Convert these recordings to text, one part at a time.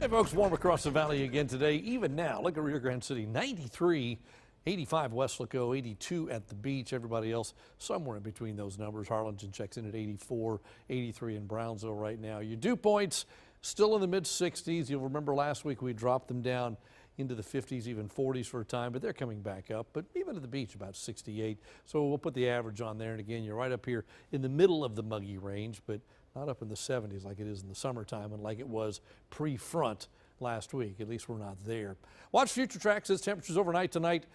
Hey folks, warm across the valley again today. Even now, look at Rio Grande City, 93, 85 Weslaco, 82 at the beach. Everybody else somewhere in between those numbers. Harlingen checks in at 84, 83 in Brownsville right now. Your dew points still in the mid 60s. You'll remember last week we dropped them down into the 50s, even 40s for a time, but they're coming back up. But even at the beach, about 68. So we'll put the average on there. And again, you're right up here in the middle of the muggy range, but not up in the 70s like it is in the summertime and like it was pre-front last week. At least we're not there. Watch Future Track says temperatures overnight tonight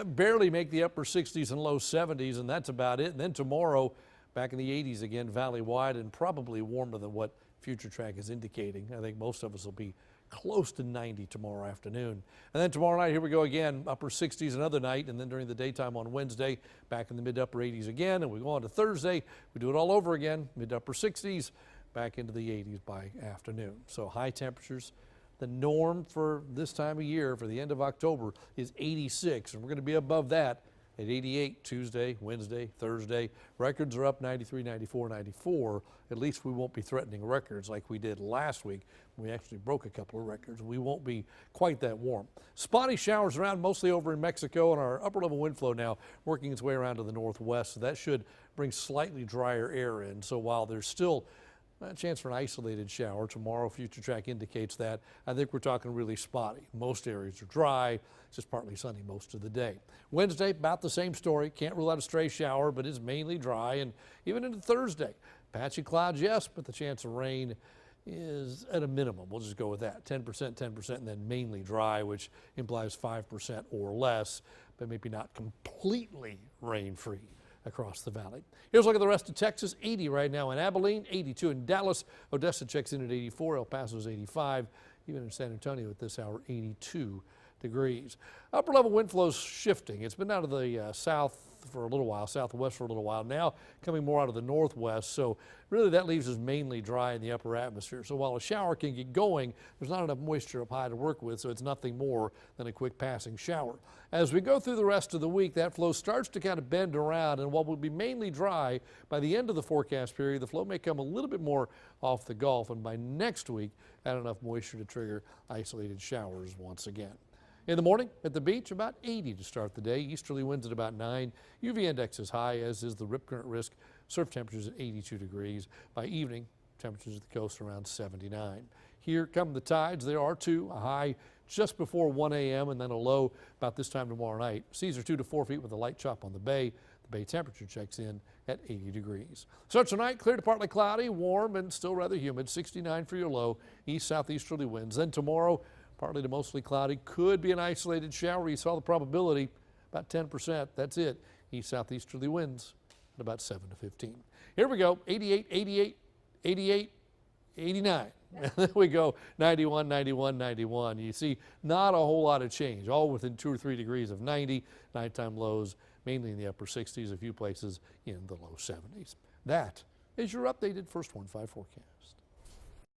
barely make the upper 60s and low 70s, and that's about it. And then tomorrow, back in the 80s again, valley-wide, and probably warmer than what Future Track is indicating. I think most of us will be close to 90 tomorrow afternoon. And then tomorrow night, here we go again, upper 60s another night, and then during the daytime on Wednesday, back in the mid-upper 80s again, and we go on to Thursday, we do it all over again, mid-upper 60s, back into the 80s by afternoon. So high temperatures. The norm for this time of year, for the end of October, is 86, and we're going to be above that at 88 Tuesday, Wednesday, Thursday. Records are up 93, 94, 94. At least we won't be threatening records like we did last week. We actually broke a couple of records. We won't be quite that warm. Spotty showers around mostly over in Mexico, and our upper level wind flow now working its way around to the northwest. So that should bring slightly drier air in. So while there's still a chance for an isolated shower tomorrow, Future Track indicates that. I think we're talking really spotty. Most areas are dry. It's just partly sunny most of the day. Wednesday, about the same story. Can't rule out a stray shower, but it's mainly dry. And even into Thursday, patchy clouds, yes, but the chance of rain is at a minimum. We'll just go with that. 10%, 10%, and then mainly dry, which implies 5% or less, but maybe not completely rain-free across the valley. Here's a look at the rest of Texas. 80 right now in Abilene, 82 in Dallas. Odessa checks in at 84. El Paso's 85. Even in San Antonio at this hour, 82 degrees. Upper level wind flow's shifting. It's been out of the south for a little while, southwest for a little while, now coming more out of the northwest. So really that leaves us mainly dry in the upper atmosphere. So while a shower can get going, there's not enough moisture up high to work with, so it's nothing more than a quick passing shower. As we go through the rest of the week, that flow starts to kind of bend around, and while we'll be mainly dry, by the end of the forecast period, the flow may come a little bit more off the Gulf, and by next week, add enough moisture to trigger isolated showers once again. In the morning at the beach, about 80 to start the day. Easterly winds at about 9. UV index is high, as is the rip current risk. Surf temperatures at 82 degrees. By evening, temperatures at the coast around 79. Here come the tides. There are two, a high just before 1 a.m. and then a low about this time tomorrow night. Seas are 2 to 4 feet with a light chop on the bay. The bay temperature checks in at 80 degrees. So tonight, clear to partly cloudy, warm and still rather humid. 69 for your low. East-southeasterly winds. Then tomorrow, partly to mostly cloudy. Could be an isolated shower. You saw the probability, about 10%. That's it. East-southeasterly winds at about 7 to 15. Here we go. 88, 88, 88, 89. There we go. 91, 91, 91. You see not a whole lot of change. All within 2 or 3 degrees of 90. Nighttime lows mainly in the upper 60s. A few places in the low 70s. That is your updated First Warn 5 forecast.